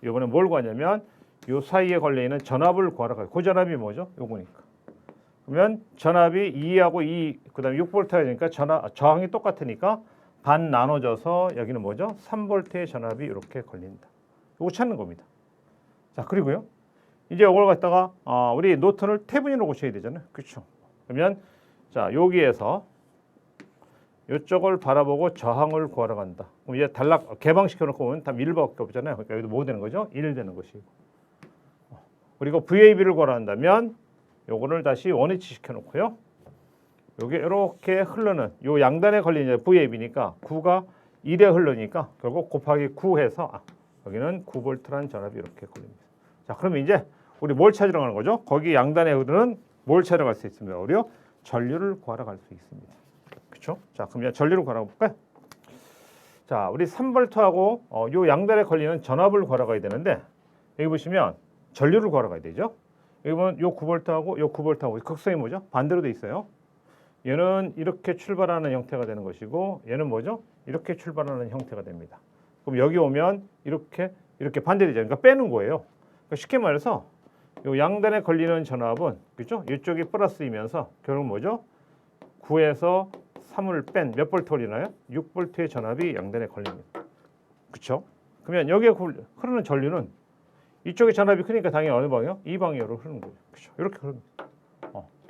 이번에 뭘 구하냐면 요 사이에 걸려있는 전압을 구하라고 해요. 그 전압이 뭐죠? 요거니까. 그러면 전압이 2하고 2, 그 다음에 6V가 되니까 저항이 똑같으니까 반 나눠져서 여기는 뭐죠? 3V의 전압이 이렇게 걸린다. 요거 찾는 겁니다. 자, 그리고요. 이제 이걸 갖다가 우리 노튼을 테브닌으로 고쳐야 되잖아요. 그렇죠? 그러면 자, 여기에서 이쪽을 바라보고 저항을 구하러 간다. 그럼 이제 단락 개방시켜 놓고 보면 다 1밖에 없잖아요. 그러니까 여기도 뭐 되는 거죠? 1 되는 것이고. 그리고 VAB를 구하러 한다면 요거를 다시 원위치 시켜 놓고요. 요게 이렇게 흐르는 요 양단에 걸린 VAB니까 9가 1에 흐르니까 결국 곱하기 9 해서 여기는 9V라는 전압이 이렇게 걸립니다. 자, 그러면 이제 우리 뭘 찾으러 가는 거죠? 거기 양단에 흐르는 뭘 찾으러 갈 수 있습니다. 우리요 전류를 구하러 갈 수 있습니다. 그렇죠? 자, 그러면 전류를 구하러 볼까요? 자, 우리 3V하고 요 양단에 걸리는 전압을 구하러 가야 되는데 여기 보시면 전류를 구하러 가야 되죠. 여기 보면 요 9V하고 요 9V하고 극성이 뭐죠? 반대로 돼 있어요. 얘는 이렇게 출발하는 형태가 되는 것이고 얘는 뭐죠? 이렇게 출발하는 형태가 됩니다. 그럼 여기 오면 이렇게 반대되죠. 그러니까 빼는 거예요. 그러니까 쉽게 말해서 요 양단에 걸리는 전압은 그렇죠? 이쪽이 플러스이면서 결국 뭐죠? 9에서 3을 뺀 몇 볼트 걸리나요? 6볼트의 전압이 양단에 걸립니다. 그렇죠? 그러면 여기에 흐르는 전류는 이쪽의 전압이 크니까 당연히 어느 방향? 이 방향으로 흐르는 거예요. 그렇죠? 이렇게 흐릅니다.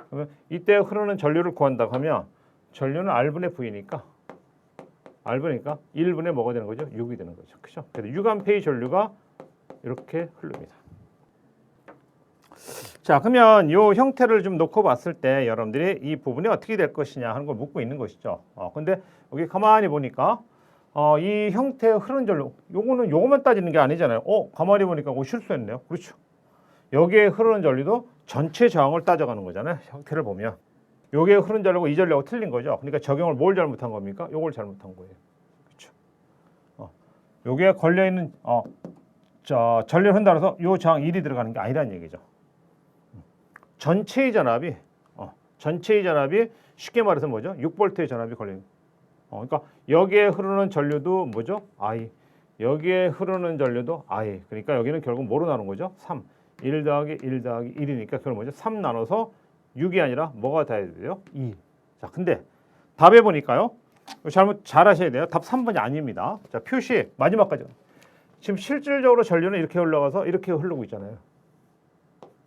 그러면 이때 흐르는 전류를 구한다고 하면 전류는 R분의 V니까 1분의 뭐가 되는 거죠? 6이 되는 거죠. 그렇죠? 그래서 6A의 전류가 이렇게 흐릅니다. 자, 그러면 이 형태를 좀 놓고 봤을 때 여러분들이 이 부분이 어떻게 될 것이냐 하는 걸 묻고 있는 것이죠. 근데 여기 가만히 보니까 이 형태의 흐르는 전류, 요거만 따지는 게 아니잖아요. 가만히 보니까 실수했네요. 그렇죠. 여기에 흐르는 전류도 전체 저항을 따져가는 거잖아요. 형태를 보면. 여기에 흐르는 전류고 이 전류하고 틀린 거죠. 그러니까 적용을 뭘 잘못한 겁니까? 요걸 잘못한 거예요. 그렇죠. 여기에 걸려있는 전류를 흔들어서 해서 요 저항 1이 들어가는 게 아니라는 얘기죠. 전체의 전압이 쉽게 말해서 뭐죠? 6V의 전압이 걸리는. 그러니까 여기에 흐르는 전류도 뭐죠? I. 여기에 흐르는 전류도 I. 그러니까 여기는 결국 뭐로 나눈 거죠? 3. 1 더하기 1 더하기 1이니까 결국 뭐죠? 3 나눠서 6이 아니라 뭐가 돼야 돼요? 2. 자, 근데 답에 보니까요. 잘 하셔야 돼요. 답 3번이 아닙니다. 자, 표시 마지막까지. 지금 실질적으로 전류는 이렇게 흘러가서 이렇게 흐르고 있잖아요.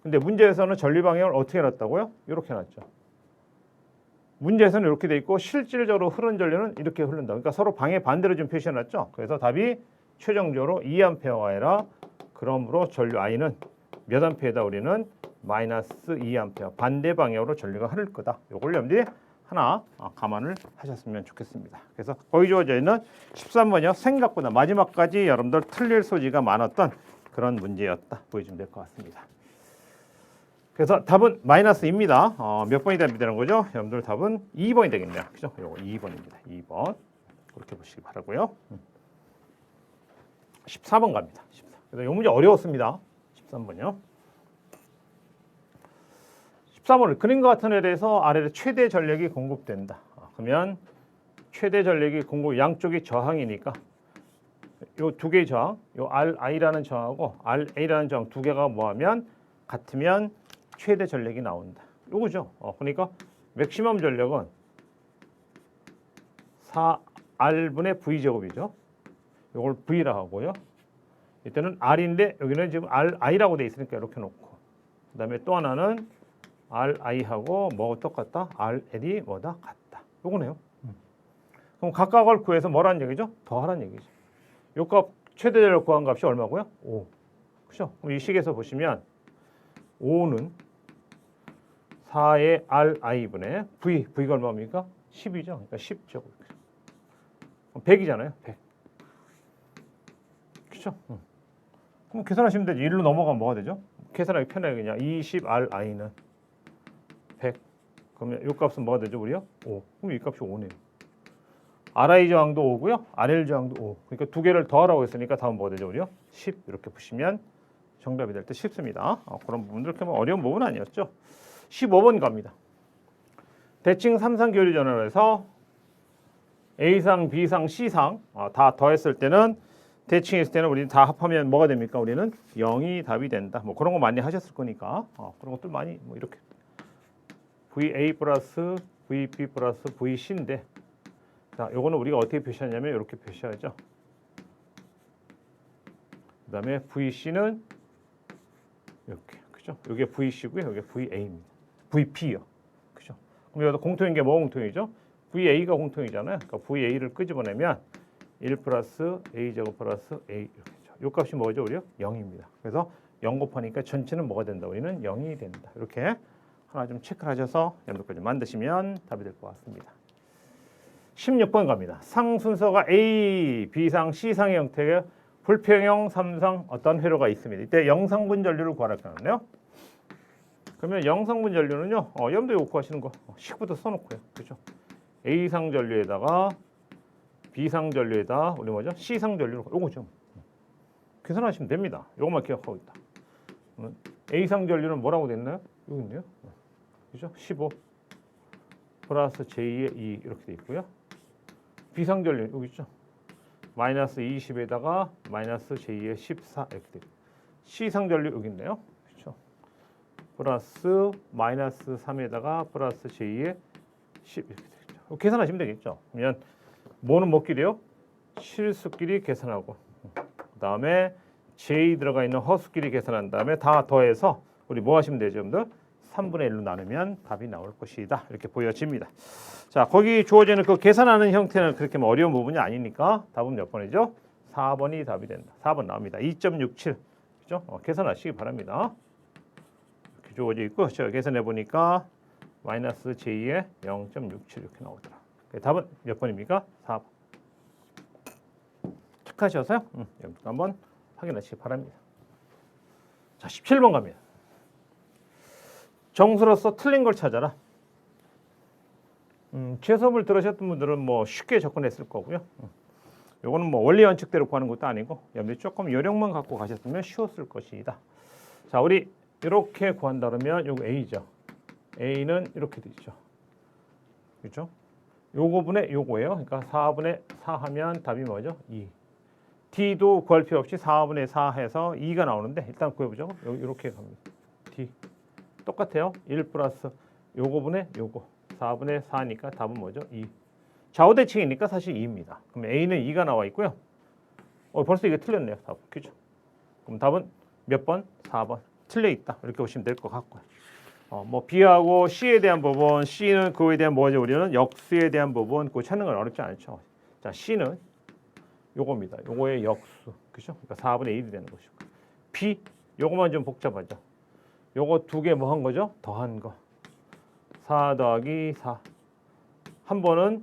근데 문제에서는 전류 방향을 어떻게 해놨다고요? 이렇게 해놨죠. 문제에서는 이렇게 돼 있고 실질적으로 흐르는 전류는 이렇게 흐른다. 그러니까 서로 방해 반대로 좀 표시해놨죠. 그래서 답이 최종적으로 2A가 아니라 그러므로 전류 I는 몇 암페어다? 우리는 마이너스 2A 반대 방향으로 전류가 흐를 거다. 요걸 여러분들이 하나 감안을 하셨으면 좋겠습니다. 그래서 거의 주어져 있는 13번이요. 생각보다 마지막까지 여러분들 틀릴 소지가 많았던 그런 문제였다. 보여주면 될 것 같습니다. 그래서 답은 마이너스입니다. 몇 번이 되는 거죠? 여러분들 답은 2번이 되겠네요. 그죠? 요거 2번입니다. 2번. 그렇게 보시기 바라고요. 14번 갑니다. 14. 그래서 이 문제 어려웠습니다. 13번이요. 13번을 그림과 같은 애에 대해서 아래로 최대 전력이 공급된다. 그러면 최대 전력이 공급 양쪽이 저항이니까 요 두 개의 저항, 요 RI라는 저항하고 RA라는 저항 두 개가 뭐하면 같으면 최대 전력이 나온다. 요거죠. 그러니까 맥시멈 전력은 4R분의 V제곱이죠. 요걸 V라 하고요. 이때는 R인데 여기는 지금 RI라고 돼 있으니까 이렇게 놓고 그다음에 또 하나는 RI하고 뭐가 똑같다? RL이 뭐다? 같다. 요거네요. 그럼 각각을 구해서 뭐라는 얘기죠? 더하라는 얘기죠. 요 값 최대 전력 구한 값이 얼마고요? 5. 그죠? 그럼 이 식에서 보시면 5는 4의 RI분의 V가 얼마입니까? 10이죠. 그러니까 10제곱. 100이잖아요. 100. 그죠? 그럼 계산하시면 되죠. 1로 넘어가면 뭐가 되죠? 계산하기 편하게 그냥 20RI는 100. 그러면 이 값은 뭐가 되죠? 우리요? 5. 그럼 이 값이 5네요. RI 저항도 5고요. RL 저항도 5. 그러니까 두 개를 더하라고 했으니까 다음 뭐가 되죠? 우리요? 10. 이렇게 보시면 정답이 될 때 쉽습니다. 그런 부분들 이렇게 뭐어려운 부분은 아니었죠. 15번 갑니다. 대칭 3상 교류 전환을 해서 A상, B상, C상 다 더했을 때는 대칭했을 때는 우리는 다 합하면 뭐가 됩니까? 우리는 0이 답이 된다. 뭐 그런 거 많이 하셨을 거니까 그런 것들 많이 뭐 이렇게 VA 플러스 VB 플러스 VC인데 자, 요거는 우리가 어떻게 표시하냐면 이렇게 표시하죠. 그다음에 VC는 이렇게 그죠? 이게 VC고요. 이게 VA입니다. VP요. 그죠? 그럼 여기서 공통인 게 뭐 공통이죠? VA가 공통이잖아요. 그러니까 VA를 끄집어내면 1 플러스 A제곱 플러스 A 이렇게 되죠. 요 값이 뭐죠? 우리요? 0입니다. 그래서 0 곱하니까 전체는 뭐가 된다? 우리는 0이 된다. 이렇게 하나 좀 체크를 하셔서 여러분들 좀 만드시면 답이 될 것 같습니다. 16번 갑니다. 상 순서가 A, B상, C상의 형태의 불평형 3상 어떤 회로가 있습니다. 이때 영상분 전류를 구하라고 하네요. 그러면 영상분 전류는요. 여러분들 이거 구하시는 거 식부터 써놓고요. 그죠? A상 전류에다가 B상 전류에다 우리 뭐죠? C상 전류로 요거죠. 계산하시면 됩니다. 요것만 기억하고 있다. A상 전류는 뭐라고 됐나요? 여기 있네요. 그죠? 15 플러스 J의 2 이렇게 돼 있고요. B상 전류 여기 있죠? 마이너스 20에다가 마이너스 J의 14 이렇게 돼 있고 C상 전류 여기 있네요. 그렇죠? 플러스 마이너스 3에다가 플러스 J의 10 이렇게 되겠죠. 계산하시면 되겠죠. 그러면 뭐는 뭐끼리요? 실수끼리 계산하고 그 다음에 J 들어가 있는 허수끼리 계산한 다음에 다 더해서 우리 뭐 하시면 되죠, 여러분들? 3분의 1로 나누면 답이 나올 것이다. 이렇게 보여집니다. 자, 거기 주어지는 그 계산하는 형태는 그렇게 뭐 어려운 부분이 아니니까 답은 몇 번이죠? 4번이 답이 된다. 4번 나옵니다. 2.67. 그죠? 계산하시기 바랍니다. 이렇게 주어져 있고 제가 계산해 보니까 마이너스 J의 0.67 이렇게 나오더라. 답은 몇 번입니까? 4번. 체크하셔서요. 여러분 한번 확인하시기 바랍니다. 자, 17번 갑니다. 정수로서 틀린 걸 찾아라. 제 수업을 들으셨던 분들은 뭐 쉽게 접근했을 거고요. 요거는 뭐 원리 원칙대로 구하는 것도 아니고 여러분들이 조금 요령만 갖고 가셨으면 쉬웠을 것이다. 자, 우리 이렇게 구한다 그러면 요거 A죠. A는 이렇게 되죠. 그렇죠? 요거분의 요거예요. 그러니까 4분의 4 하면 답이 뭐죠? 2. D도 구할 필요 없이 4분의 4 해서 2가 나오는데 일단 구해보죠. 이렇게 갑니다. D. 똑같아요. 1 플러스 요거분의 요거 4분의 4니까 답은 뭐죠? 2. 좌우대칭이니까 사실 2입니다. 그럼 A는 2가 나와 있고요. 벌써 이게 틀렸네요. 답. 그죠? 그럼 답은 몇 번? 4번. 틀려 있다. 이렇게 보시면 될 것 같고요. 뭐 B하고 C에 대한 부분, C는 그거에 대한 뭐죠? 우리는 역수에 대한 부분, 그거 찾는 건 어렵지 않죠. 자, C는 요겁니다. 요거의 역수, 그죠? 그러니까 4분의 1이 되는 것이고. B, 요거만 좀 복잡하죠. 요거 두 개 뭐 한 거죠? 더한 거. 4 더하기 4. 한 번은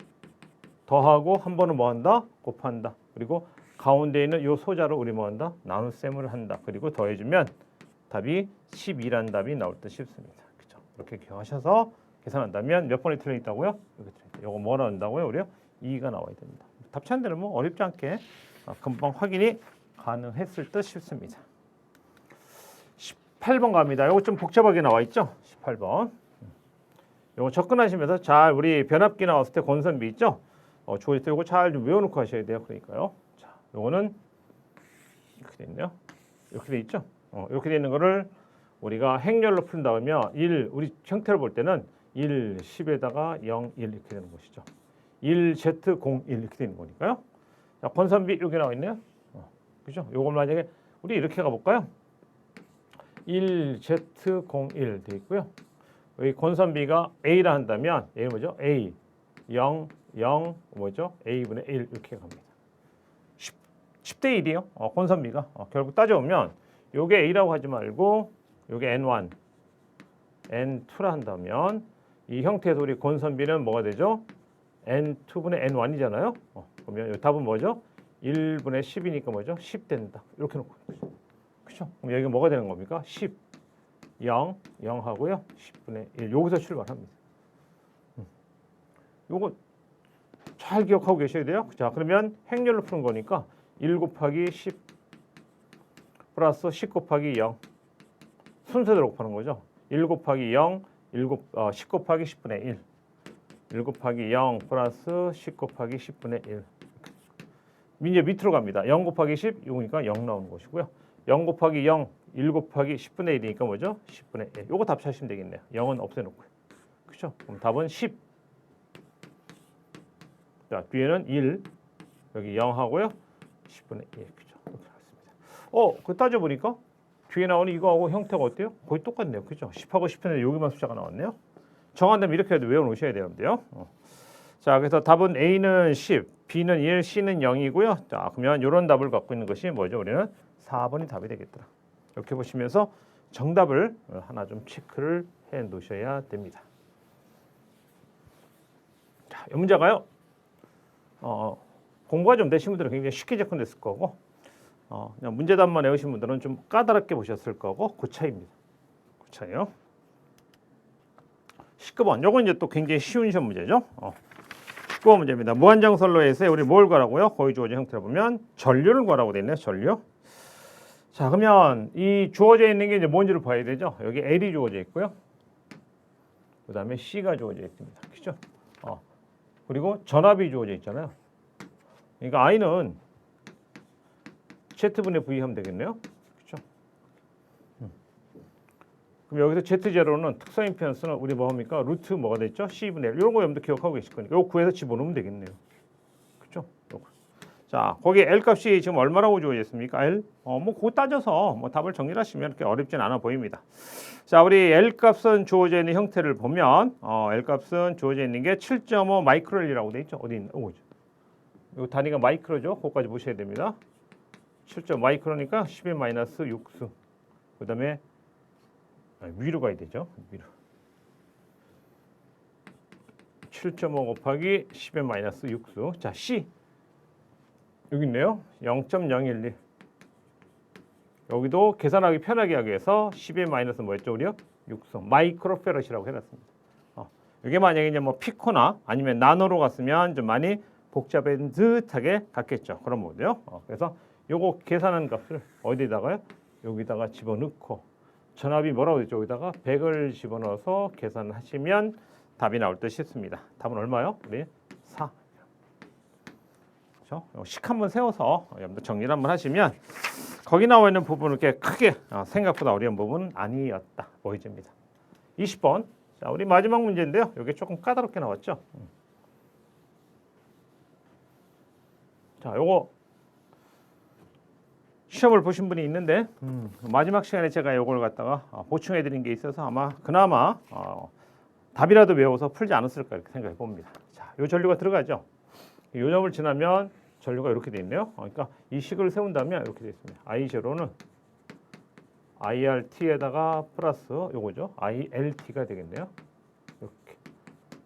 더하고 한 번은 뭐 한다? 곱한다. 그리고 가운데 있는 요 소자를 우리 뭐 한다? 나눗셈을 한다. 그리고 더해주면 답이 12라는 답이 나올 듯 싶습니다. 그죠? 이렇게 기억하셔서 계산한다면 몇 번이 틀려 있다고요? 이렇게 틀려 있다. 요거 뭐라 한다고요? 우리요? 2가 나와야 됩니다. 답찬대로 뭐 어렵지 않게 금방 확인이 가능했을 듯 싶습니다. 18번 갑니다. 요거 좀 복잡하게 나와 있죠? 18번. 요거 접근하시면서 잘 우리 변압기 나왔을 때 권선비 있죠? 주어질 때 요거 잘 좀 외워놓고 하셔야 돼요. 그러니까요. 자, 요거는 이렇게 돼 있네요. 이렇게 돼 있죠? 이렇게 돼 있는 거를 우리가 행렬로 푼다면 1, 우리 형태를 볼 때는 1, 10에다가 0, 1 이렇게 되는 것이죠. 1Z, 0, 1 이렇게 되는 거니까요. 자, 권선비 여기 나와 있네요. 그죠? 요걸 만약에 우리 이렇게 가볼까요? 1Z, 0, 1 돼 있고요. 여기 권선비가 A라 한다면 얘는 뭐죠? A, 0, 0 뭐죠? A분의 1 이렇게 갑니다. 10대 1이에요. 권선비가 결국 따져보면 요게 A라고 하지 말고 요게 N1, N2라 한다면 이 형태에서 우리 권선비는 뭐가 되죠? N2분의 N1이잖아요. 그러면 이 답은 뭐죠? 1분의 10이니까 뭐죠? 10 된다. 이렇게 놓고 있죠. 그렇죠? 그럼 여기가 뭐가 되는 겁니까? 10, 0, 0 하고요. 10분의 1. 여기서 출발합니다. 요거 잘 기억하고 계셔야 돼요. 자, 그러면 행렬로 푸는 거니까 1 곱하기 10 플러스 10 곱하기 0 순서대로 곱하는 거죠. 1 곱하기 0, 10 곱하기 10분의 1 1 곱하기 0 플러스 10 곱하기 10분의 1 이제 밑으로 갑니다. 0 곱하기 10, 이거니까 0 나오는 것이고요. 0 곱하기 0, 1 곱하기 10분의 1이니까 뭐죠? 10분의 1. 요거 답 찾으시면 되겠네요. 0은 없애놓고요. 그렇죠? 그럼 답은 10. 자, 뒤에는 1, 여기 0 하고요. 10분의 1. 그죠? 이렇게 나왔습니다. 그 따져보니까 뒤에 나오는 이거하고 형태가 어때요? 거의 똑같네요. 그죠? 10하고 10분의 1, 여기만 숫자가 나왔네요. 정한다면 이렇게 해도 외워놓으셔야 되는데요. 자, 그래서 답은 A는 10, B는 1, C는 0이고요. 자, 그러면 이런 답을 갖고 있는 것이 뭐죠? 우리는 4번이 답이 되겠더라. 이렇게 보시면서 정답을 하나 좀 체크를 해 놓으셔야 됩니다. 자, 이 문제가요. 공부가 좀 되신 분들은 굉장히 쉽게 접근됐을 거고 그냥 문제답만 외우신 분들은 좀 까다롭게 보셨을 거고 그 차이입니다. 그 차이요. 19번. 요건 이제 또 굉장히 쉬운 시험 문제죠. 19번 문제입니다. 무한정선로에서 우리 뭘 구하라고요? 거의 주어진 형태를 보면 전류를 구하라고 돼 있네요. 전류. 자, 그러면 이 주어져 있는 게 이제 뭔지를 봐야 되죠. 여기 L이 주어져 있고요. 그다음에 C가 주어져 있습니다. 그렇죠? 그리고 전압이 주어져 있잖아요. 그러니까 I는 Z분의 V 하면 되겠네요. 그렇죠? 그럼 여기서 Z0는 특성 임피던스는 우리 뭐 합니까? 루트 뭐가 됐죠? C분의 1. 이런 거 여러분들 기억하고 계실 거니까 요 구해서 집어넣으면 되겠네요. 그렇죠? 자, 거기 L 값이 지금 얼마라고 주어져 있습니까? L? 뭐 그거 따져서 뭐 답을 정리하시면 그렇게 어렵진 않아 보입니다. 자, 우리 L 값은 주어져 있는 형태를 보면 L 값은 주어져 있는 게 7.5 마이크로이라고 돼 있죠. 어디 있나? 이 단위가 마이크로죠. 그거까지 보셔야 됩니다. 7.5 마이크로니까 10의 마이너스 6수. 그다음에 위로 가야 되죠. 위로. 7.5 곱하기 10의 마이너스 6수. 자, C. 여기 있네요. 0.012. 여기도 계산하기 편하게 하기 위해서 10의 마이너스 뭐였죠, 우리요? 6수. 마이크로페럿이라고 해놨습니다. 이게 만약에 이제 뭐 피코나 아니면 나노로 갔으면 좀 많이 복잡한 듯하게 갔겠죠. 그런 거고요. 그래서 요거 계산한 값을 어디다가요? 여기다가 집어넣고 전압이 뭐라고 했죠? 여기다가 100을 집어넣어서 계산하시면 답이 나올 듯 싶습니다. 답은 얼마요? 우리 4. 그렇죠? 식 한번 세워서 여러분들 정리를 한번 하시면 거기 나와 있는 부분을 이렇게 크게 생각보다 어려운 부분은 아니었다 보여집니다. 20번. 자, 우리 마지막 문제인데요. 이게 조금 까다롭게 나왔죠. 자, 요거 시험을 보신 분이 있는데 마지막 시간에 제가 이걸 갖다가 보충해 드린 게 있어서 아마 그나마 답이라도 외워서 풀지 않았을까 이렇게 생각해 봅니다. 자, 요 전류가 들어가죠. 요 점을 지나면 전류가 이렇게 돼 있네요. 그러니까 이 식을 세운다면 이렇게 돼 있습니다. I0는 IRT에다가 플러스 요거죠. ILT가 되겠네요. 이렇게.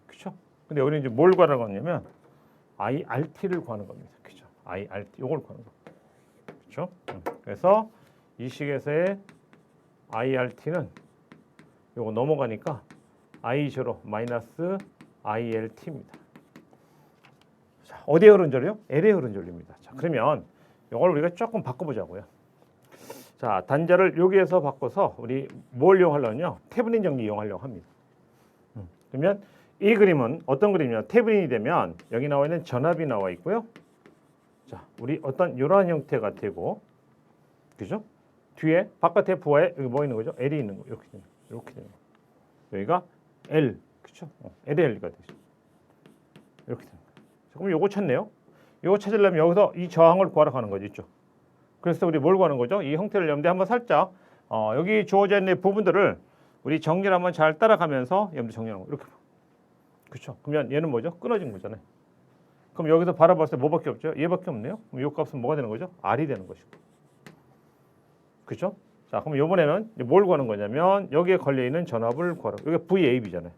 그렇죠? 근데 여기는 이제 뭘 구하라고 하냐면 IRT를 구하는 겁니다. 그렇죠? IRT 요걸 구하는 거. 그렇죠? 그래서 이 식에서의 IRT는 요거 넘어가니까 I0 마이너스 ILT입니다. 자, 어디에 흐른 전류요? L에 흐른 전류입니다. 자, 그러면 이걸 우리가 조금 바꿔보자고요. 자, 단자를 여기에서 바꿔서 우리 뭘 이용하려면요? 테브린 정리 이용하려고 합니다. 그러면 이 그림은 어떤 그림이냐? 테브린이 되면 여기 나와 있는 전압이 나와 있고요. 자, 우리 어떤 이러한 형태가 되고, 그죠? 뒤에 바깥에 부하에 여기 뭐 있는 거죠? L이 있는 거 이렇게 되는 거, 이렇게 되는 거. 여기가 L, 그렇죠? LL가 되죠. 이렇게 되는 거. 그럼 요거 찾네요. 요거 찾으려면 여기서 이 저항을 구하러 가는 거죠, 있죠? 그래서 우리 뭘 구하는 거죠? 이 형태를 염두에 한번 살짝 여기 주어져 있는 부분들을 우리 정리를 한번 잘 따라가면서 염두 정리하는 거 이렇게. 그렇죠? 그러면 얘는 뭐죠? 끊어진 거잖아요. 그럼 여기서 바라봤을 때 뭐밖에 없죠? 얘밖에 없네요. 그럼 이 값은 뭐가 되는 거죠? R이 되는 것이고. 그렇죠? 자, 그럼 이번에는 뭘 구하는 거냐면 여기에 걸려 있는 전압을 구하라. 여기 VAB잖아요.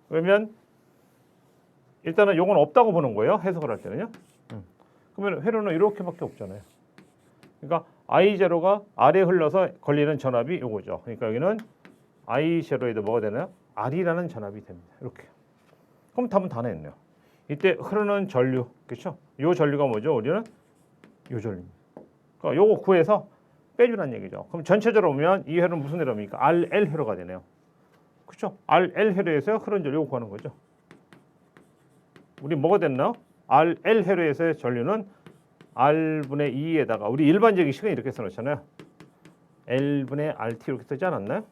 그러면 일단은 요건 없다고 보는 거예요. 해석을 할 때는요. 그러면 회로는 이렇게밖에 없잖아요. 그러니까 I0가 R에 흘러서 걸리는 전압이 요거죠. 그러니까 여기는 I0에도 뭐가 되나요? R이라는 전압이 됩니다. 이렇게. 그럼 답은 다 나왔네요. 이때 흐르는 전류, 그렇죠? 요 전류가 뭐죠? 우리는 요 전류입니다. 그러니까 요거 구해서 빼주라는 얘기죠. 그럼 전체적으로 보면 이 회로는 무슨 회로입니까? RL 회로가 되네요. 그렇죠? RL 회로에서 흐르는 전류 요거 구하는 거죠. 우리 뭐가 됐나? RL 회로에서의 전류는 R분의 2에다가 우리 일반적인 식은 이렇게 써놓잖아요. L분의 RT 이렇게 쓰지 않았나요?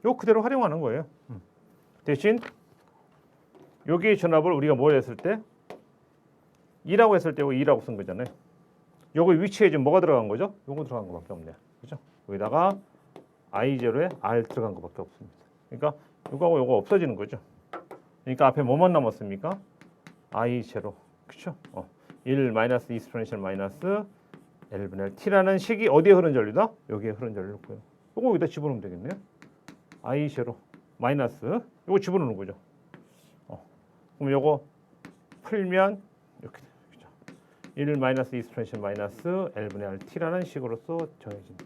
요 그대로 활용하는 거예요. 대신 여기 전압을 우리가 뭘 했을 때 2라고 했을 때 2라고 쓴 거잖아요. 요거 위치에 지금 뭐가 들어간 거죠? 요거 들어간 거밖에 없네요. 그죠? 여기다가 I0에 R 들어간 거밖에 없습니다. 그러니까 요거하고 요거 없어지는 거죠. 그러니까 앞에 뭐만 남았습니까? I0. 그렇죠? 1 마이너스 이스포넨셜 마이너스 L분의 L T라는 식이 어디에 흐른 전류다? 여기에 흐른 전류고요. 요거 여기다 집어넣으면 되겠네요. I0 마이너스 요거 집어넣는 거죠. 그럼 요거 풀면 이렇게 돼요. 그죠? 1 마이너스 이스포넨셜 마이너스 L분의 R T라는 식으로서 정해집니다.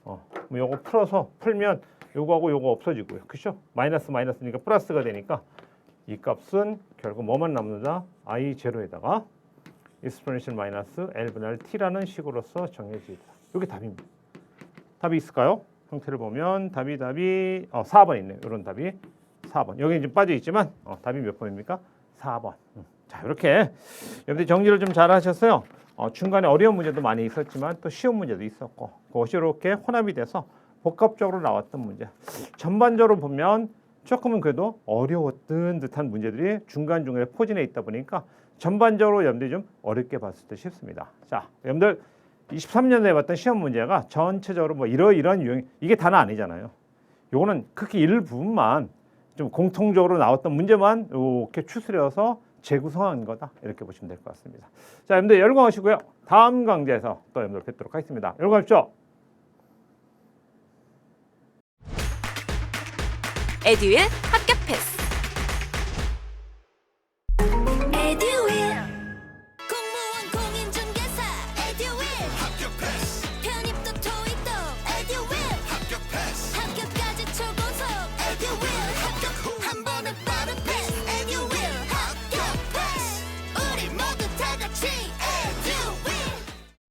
그럼 요거 풀어서 풀면 요거하고 요거 없어지고요. 그렇죠? 마이너스 마이너스니까 플러스가 되니까 이 값은 결국 뭐만 남는다? I0에다가 exponential 마이너스 L분의 R T라는 식으로서 정해지다. 이게 답입니다. 답이 있을까요? 형태를 보면 답이 4번 있네요. 이런 답이 4번. 여기 지금 빠져 있지만 답이 몇 번입니까? 4번. 자, 이렇게 여러분들 정리를 좀 잘 하셨어요. 중간에 어려운 문제도 많이 있었지만 또 쉬운 문제도 있었고 그것이 이렇게 혼합이 돼서 복합적으로 나왔던 문제. 전반적으로 보면 조금은 그래도 어려웠던 듯한 문제들이 중간중간에 포진해 있다 보니까 전반적으로 여러분들이 좀 어렵게 봤을 때 쉽습니다. 자, 여러분들 23년도에 봤던 시험 문제가 전체적으로 뭐 이러이러한 유형 이게 다는 아니잖아요. 요거는 크게 일부분만 좀 공통적으로 나왔던 문제만 이렇게 추스려서 재구성한 거다 이렇게 보시면 될 것 같습니다. 자, 여러분들 열공하시고요. 다음 강좌에서 또 여러분들 뵙도록 하겠습니다. 열공하십시오. 에듀윌 학교